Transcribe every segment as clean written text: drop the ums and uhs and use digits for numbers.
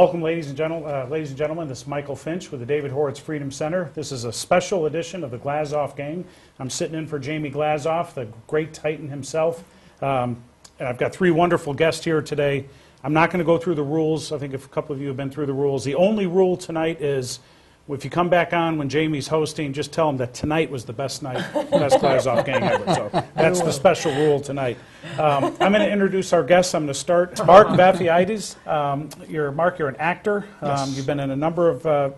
welcome, ladies and gentlemen. This is Michael Finch with the David Horowitz Freedom Center. This is a special edition of the Glazov Gang. I'm sitting in for Jamie Glazov, the great Titan himself. And I've got three wonderful guests here today. I'm not going to go through the rules. I think a couple of you have been through the rules. The only rule tonight is, if you come back on when Jamie's hosting, just tell him that tonight was the best night, best Glazov Gang ever. So that's the special rule tonight. I'm going to introduce our guests. I'm going to start. Mark Vafiades. Mark, you're an actor. Yes. You've been in a number of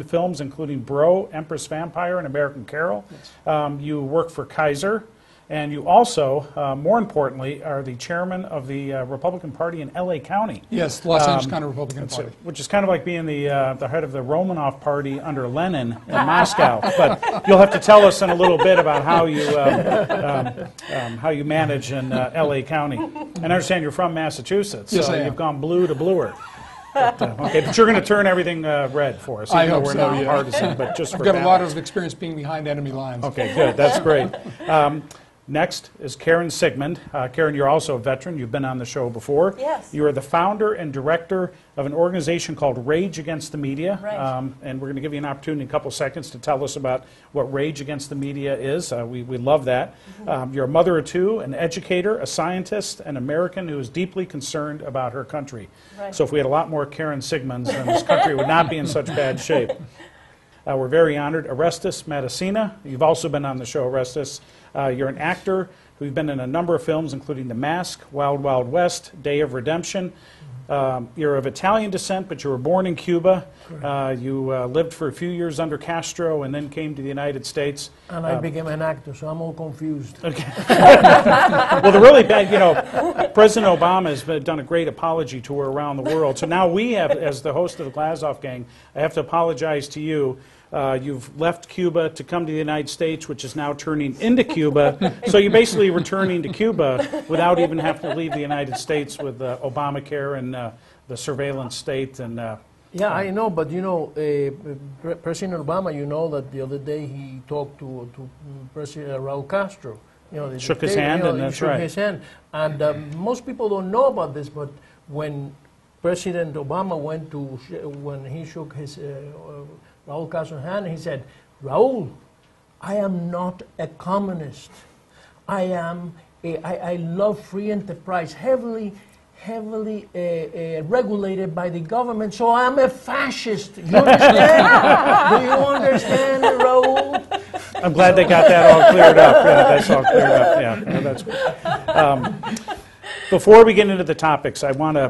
films, including Bro, Empress Vampire, and American Carol. Yes. You work for Kaiser. And you also, more importantly, are the chairman of the Republican Party in L.A. County. Yes, Los Angeles County Republican Party. Which is kind of like being the head of the Romanov Party under Lenin in Moscow. But you'll have to tell us in a little bit about how you manage in L.A. County. And I understand you're from Massachusetts, yes, so I am. You've gone blue to bluer. But you're going to turn everything red for us. I hope we're so, not yeah. partisan, but just I've for got a lot balance. of experience being behind enemy lines. Okay, good. That's great. Next is Karen Siegemund. Karen, you're also a veteran. You've been on the show before. Yes. You are the founder and director of an organization called Rage Against the Media. Right. And we're going to give you an opportunity in a couple seconds to tell us about what Rage Against the Media is. We love that. Mm-hmm. You're a mother of two, an educator, a scientist, an American who is deeply concerned about her country. Right. So if we had a lot more Karen Siegemunds, then this country would not be in such bad shape. We're very honored. Orestes Matacena, you've also been on the show, Orestes. You're an actor who's been in a number of films, including The Mask, Wild Wild West, Day of Redemption. You're of Italian descent, but you were born in Cuba. You lived for a few years under Castro and then came to the United States. And I became an actor, so I'm all confused. Okay. Well, the really bad, President Obama has done a great apology tour around the world. So now we have, as the host of the Glazov Gang, I have to apologize to you. You've left Cuba to come to the United States, which is now turning into Cuba. So you're basically returning to Cuba without even having to leave the United States with Obamacare and the surveillance state. And Yeah, I know, but you know, President Obama, you know that the other day he talked to President Raul Castro. You know, shook his hand, and that's right. Shook his hand, and most people don't know about this, but when President Obama went to when he shook his Raul Castro's hand, he said, "Raul, I am not a communist. I love free enterprise, heavily regulated by the government, so I'm a fascist." You understand? Do you understand, Raul? I'm glad they got that all cleared up. Yeah, that's all cleared up. Yeah, that's good. Before we get into the topics,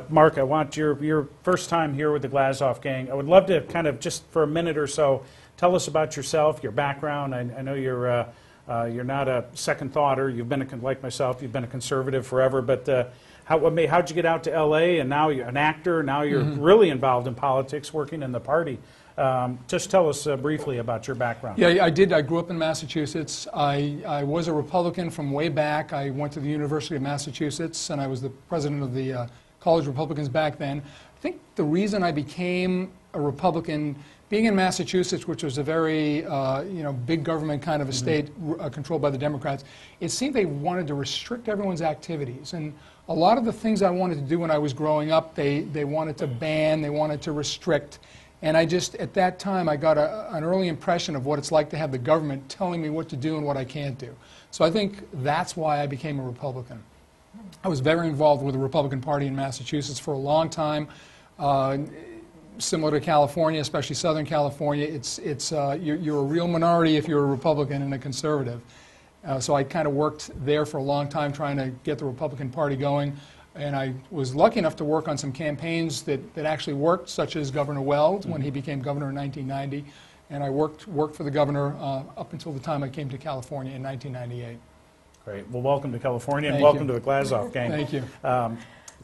Mark, I want your first time here with the Glazov Gang. I would love to kind of just for a minute or so tell us about yourself, your background. I know you're not a second thoughter. You've been like myself. You've been a conservative forever. But how'd you get out to L.A. and now you're an actor? Now you're really involved in politics, working in the party. Just tell us briefly about your background. Yeah, I did. I grew up in Massachusetts. I was a Republican from way back. I went to the University of Massachusetts, and I was the president of the College Republicans back then. I think the reason I became a Republican, being in Massachusetts, which was a very big government kind of a state controlled by the Democrats, it seemed they wanted to restrict everyone's activities. And a lot of the things I wanted to do when I was growing up, they wanted to ban, they wanted to restrict. And I just, at that time, I got an early impression of what it's like to have the government telling me what to do and what I can't do. So I think that's why I became a Republican. I was very involved with the Republican Party in Massachusetts for a long time. Similar to California, especially Southern California, you're a real minority if you're a Republican and a conservative. So I kind of worked there for a long time trying to get the Republican Party going. And I was lucky enough to work on some campaigns that actually worked, such as Governor Weld when he became governor in 1990. And I worked for the governor up until the time I came to California in 1998. Great. Well, welcome to California, and Thank welcome you. to the Glazov Gang. Thank you.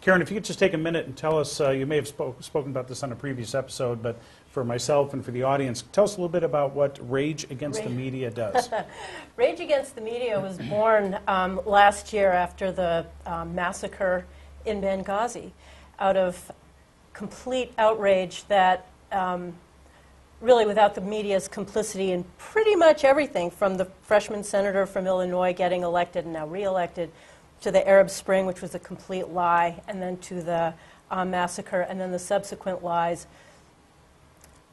Karen, if you could just take a minute and tell us, you may have spoken about this on a previous episode, but for myself and for the audience, tell us a little bit about what Rage Against the Media does. Rage Against the Media was born last year after the massacre in Benghazi, out of complete outrage that really without the media's complicity in pretty much everything, from the freshman senator from Illinois getting elected and now reelected, to the Arab Spring, which was a complete lie, and then to the massacre, and then the subsequent lies.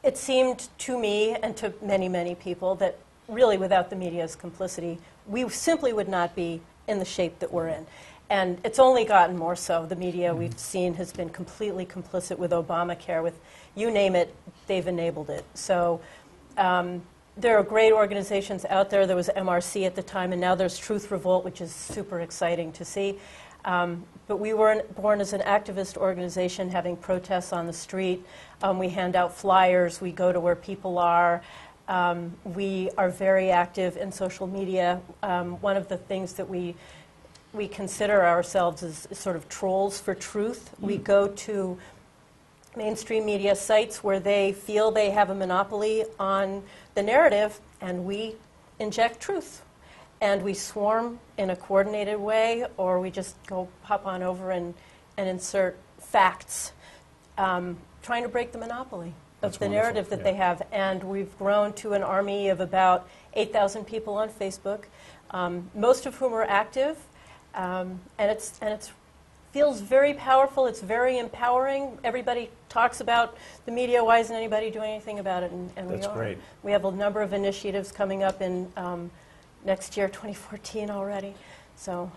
It seemed to me and to many, many people that really without the media's complicity, we simply would not be in the shape that we're in. And it's only gotten more so. The media we've seen has been completely complicit with Obamacare, with you name it, they've enabled it. So there are great organizations out there. There was MRC at the time, and now there's Truth Revolt, which is super exciting to see. But we were born as an activist organization, having protests on the street. We hand out flyers. We go to where people are. We are very active in social media. One of the things that we consider ourselves as sort of trolls for truth. We go to mainstream media sites where they feel they have a monopoly on the narrative, and we inject truth. And we swarm in a coordinated way, or we just go hop on over and insert facts, trying to break the monopoly of the narrative that they have. And we've grown to an army of about 8,000 people on Facebook, most of whom are active. And it's feels very powerful. It's very empowering. Everybody talks about the media. Why isn't anybody doing anything about it? And we are. That's great. We have a number of initiatives coming up in next year, 2014 already. So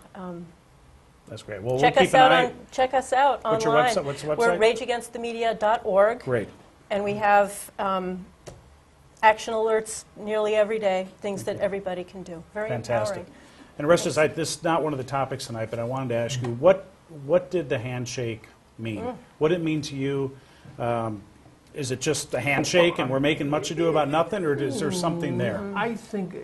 that's great. Well, check we'll us keep an out eye. Check us out What's online. your website? What's the website? We're rageagainstthemedia.org. Great. And we have action alerts nearly every day, things that everybody can do. Very Fantastic. empowering. And Orestes, this is not one of the topics tonight, but I wanted to ask you, what did the handshake mean? What did it mean to you? Is it just a handshake and we're making much ado about nothing, or is there something there? I think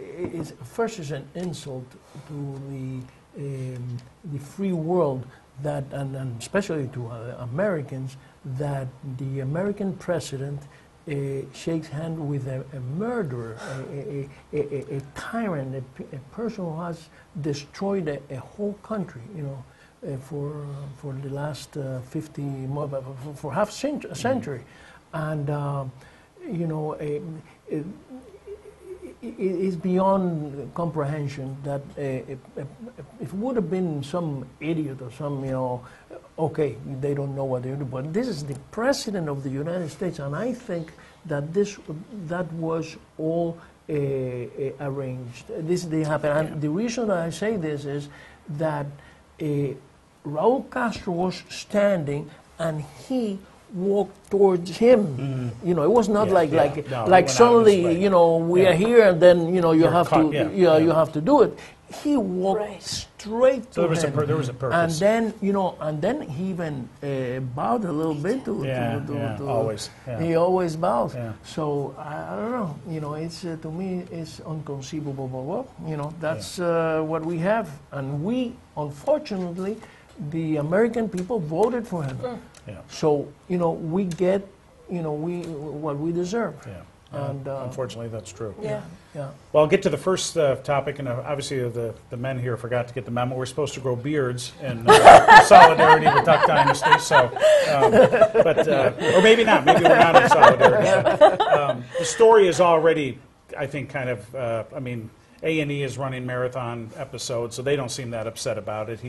first is an insult to the free world, that, and especially to Americans, that the American president shakes hands with a murderer, a tyrant, a person who has destroyed a whole country, for the last 50 more, for half a century. And it is beyond comprehension that it would have been some idiot or some, okay, they don't know what they're doing, but this is the president of the United States, and I think that that was all arranged. This didn't happen, and the reason that I say this is that Raúl Castro was standing, and he walked towards him. It was not like suddenly, we are here, and then you have to you have to do it. He walked straight to him. There was a purpose. And then he even bowed a little bit to always. Yeah. He always bows. Yeah. So I don't know. It's to me it's inconceivable. But well, that's what we have, and we unfortunately, the American people voted for him. Yeah. So we get what we deserve. Yeah. And unfortunately, that's true. Yeah. Yeah. Well, I'll get to the first topic, and obviously the men here forgot to get the memo. We're supposed to grow beards in solidarity with Duck Dynasty. So, or maybe not. Maybe we're not in solidarity. The story is already, I think, kind of. A&E is running marathon episodes, so they don't seem that upset about it.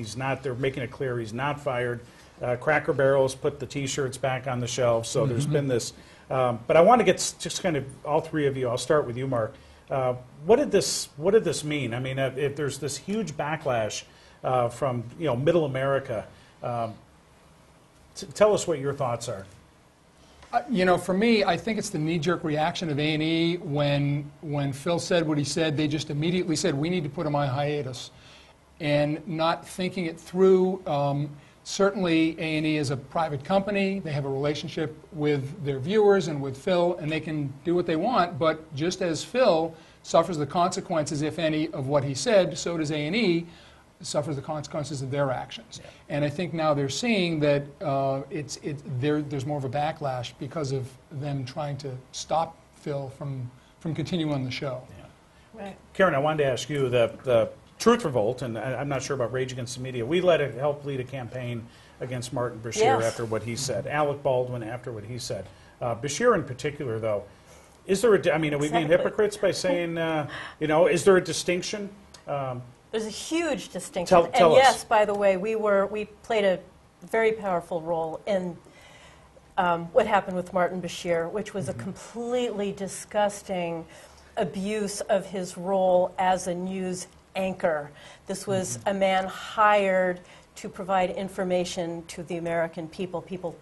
They're making it clear he's not fired. Cracker Barrel's put the T-shirts back on the shelves, so there's been this. But I want to get just kind of all three of you. I'll start with you, Mark. What did this mean? I mean, if there's this huge backlash from Middle America, tell us what your thoughts are. For me, I think it's the knee-jerk reaction of A&E when Phil said what he said. They just immediately said, we need to put him on hiatus, and not thinking it through. Certainly, A&E is a private company. They have a relationship with their viewers and with Phil, and they can do what they want. But just as Phil suffers the consequences, if any, of what he said, so does A&E suffers the consequences of their actions. Yeah. And I think now they're seeing that there's more of a backlash because of them trying to stop Phil from continuing on the show. Yeah. Right. Karen, I wanted to ask you the Truth Revolt, and I'm not sure about Rage Against the Media. We helped lead a campaign against Martin Bashir after what he said. Alec Baldwin after what he said. Bashir in particular, though, is there are we being hypocrites by saying, is there a distinction? There's a huge distinction. Tell and us. yes, by the way, we played a very powerful role in what happened with Martin Bashir, which was a completely disgusting abuse of his role as a news anchor. This was a man hired to provide information to the American people. People,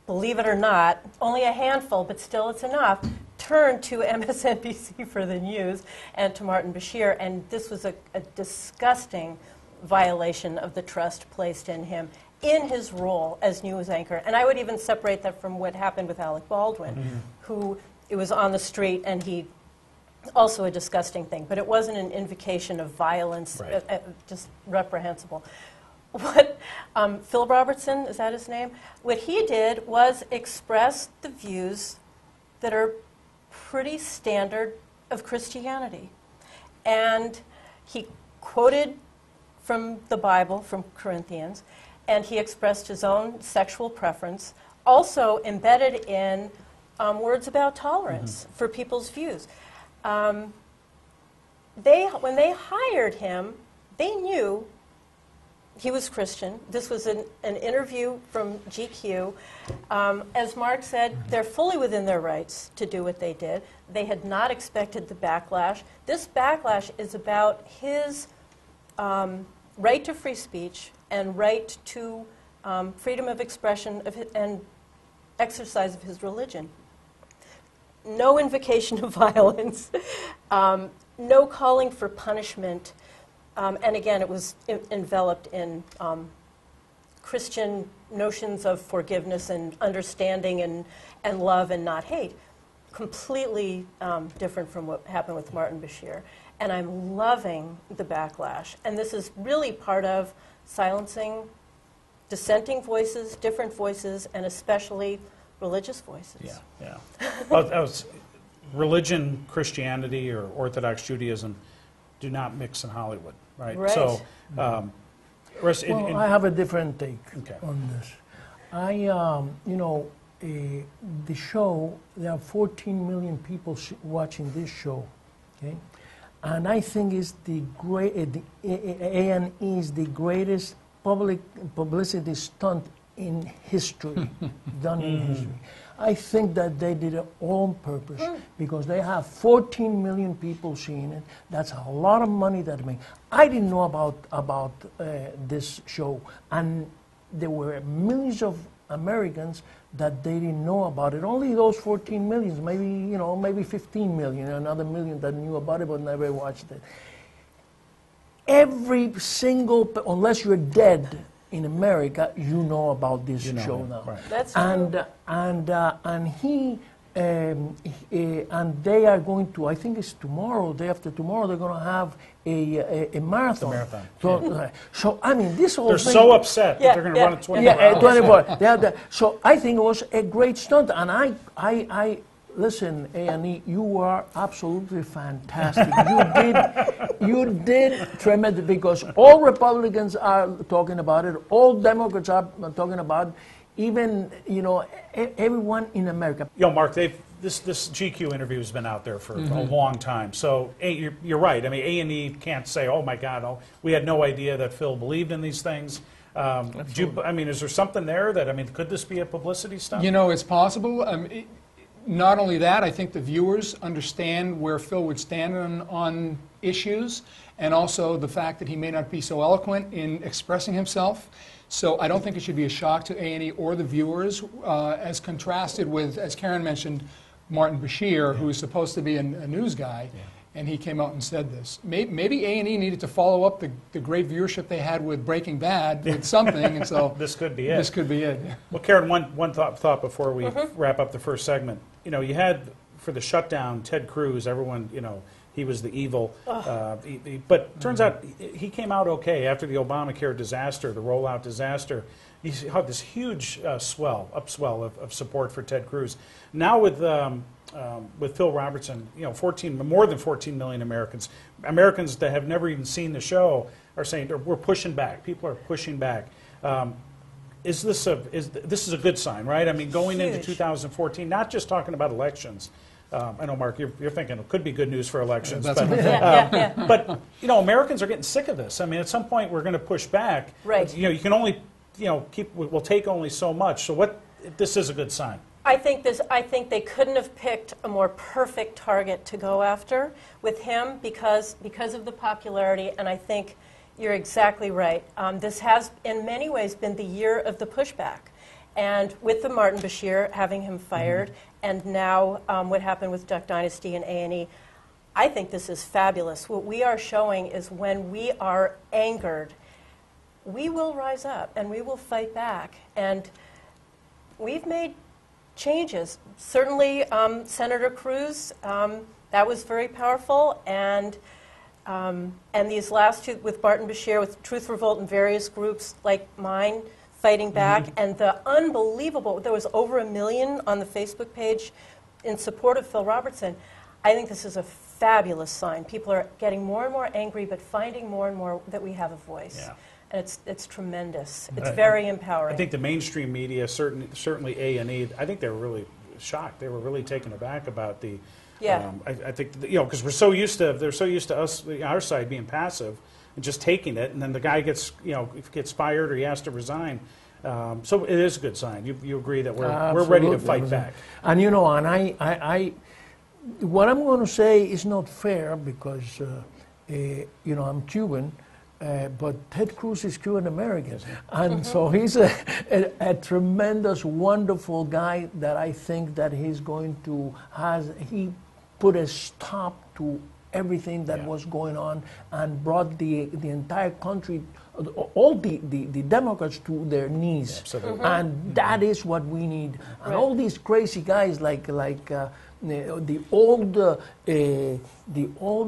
believe it or not, only a handful, but still it's enough, turned to MSNBC for the news and to Martin Bashir, and this was a disgusting violation of the trust placed in him in his role as news anchor. And I would even separate that from what happened with Alec Baldwin, who it was on the street and he also a disgusting thing, but it wasn't an invocation of violence, Right. Just reprehensible. What Phil Robertson, is that his name? What he did was express the views that are pretty standard of Christianity. And he quoted from the Bible, from Corinthians, and he expressed his own sexual preference, also embedded in words about tolerance for people's views. When they hired him, they knew he was Christian. This was an interview from GQ. As Mark said, they're fully within their rights to do what they did. They had not expected the backlash. This backlash is about his right to free speech and right to freedom of expression and exercise of his religion. No invocation of violence, no calling for punishment. And again, it was enveloped in Christian notions of forgiveness and understanding and love and not hate. Completely different from what happened with Martin Bashir. And I'm loving the backlash. And this is really part of silencing dissenting voices, different voices, and especially religious voices. Yeah. Well, that was religion, Christianity, or Orthodox Judaism do not mix in Hollywood, right? Right. So, I have a different take Okay. on this. The show, there are 14 million people watching this show, okay? And I think it's the A&E is the greatest publicity stunt in history, done in history. I think that they did it on purpose because they have 14 million people seeing it. That's a lot of money that they make. I didn't know about this show, and there were millions of Americans that they didn't know about it. Only those 14 millions, maybe 15 million, another million that knew about it but never watched it. Every single, unless you're dead in America, you know about this show now. Right. That's true. And they are going to, I think it's tomorrow, day after tomorrow, they're going to have a marathon. So I mean, this whole They're thing, so upset that they're going to run it 24 hours. 24. So I think it was a great stunt, and I listen, A&E, you are absolutely fantastic. You did tremendous, because all Republicans are talking about it, all Democrats are talking about it, even, everyone in America. Mark, this GQ interview has been out there for a long time. So you're right. I mean, A&E can't say, "Oh my God, we had no idea that Phil believed in these things." Is there something there that could this be a publicity stunt? It's possible. Not only that, I think the viewers understand where Phil would stand on issues, and also the fact that he may not be so eloquent in expressing himself. So I don't think it should be a shock to A&E or the viewers, as contrasted with, as Karen mentioned, Martin Bashir, who is supposed to be a news guy, and he came out and said this. Maybe A&E needed to follow up the great viewership they had with Breaking Bad with something, and so this could be it. This could be it. Well, Karen, one thought before we wrap up the first segment. You had, for the shutdown, Ted Cruz, everyone, he was the evil. But turns out he came out okay after the Obamacare disaster, the rollout disaster. He had this huge upswell of support for Ted Cruz. Now with Phil Robertson, more than 14 million Americans that have never even seen the show are saying we're pushing back. People are pushing back. This is a good sign, right? I mean, going into 2014, not just talking about elections, I know, Mark, you're thinking it could be good news for elections. That's But, right. Yeah. but, Americans are getting sick of this. I mean, at some point, we're going to push back. Right. You can only, we'll take only so much. So this is a good sign. I think they couldn't have picked a more perfect target to go after with him because of the popularity, and I think you're exactly right. This has, in many ways, been the year of the pushback. And with the Martin Bashir, having him fired, and now what happened with Duck Dynasty and A&E, I think this is fabulous. What we are showing is when we are angered, we will rise up and we will fight back. And we've made changes. Certainly, Senator Cruz, that was very powerful, and these last two with Martin Bashir, with Truth Revolt and various groups like mine fighting back, and the unbelievable, there was over 1 million on the Facebook page in support of Phil Robertson. I think this is a fabulous sign. People are getting more and more angry, but finding more and more that we have a voice. Yeah. And it's tremendous. It's very empowering. I think the mainstream media, certainly A&E, I think they were really shocked. They were really taken aback about the. Yeah. I think because they're so used to us, our side, being passive and just taking it, and then the guy gets fired or he has to resign. So it is a good sign. You agree that we're ready to fight back. And and I what I'm going to say is not fair because I'm Cuban. But Ted Cruz is Cuban-American, and so he's a tremendous, wonderful guy that I think that he's going to he put a stop to everything that was going on and brought the entire country, all the Democrats to their knees. Absolutely. And that is what we need. And all these crazy guys like the old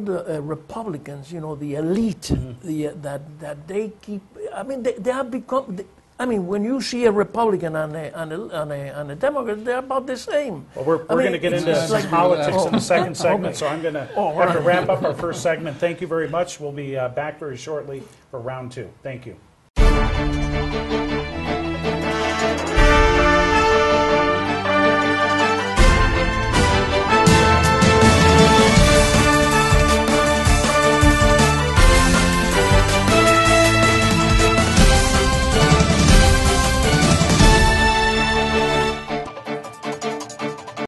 Republicans, the elite, that they keep. I mean, they have become. When you see a Republican and a Democrat, they're about the same. Well, we're going to get into politics in the second segment, so I'm going to have to wrap up our first segment. Thank you very much. We'll be back very shortly for round two. Thank you.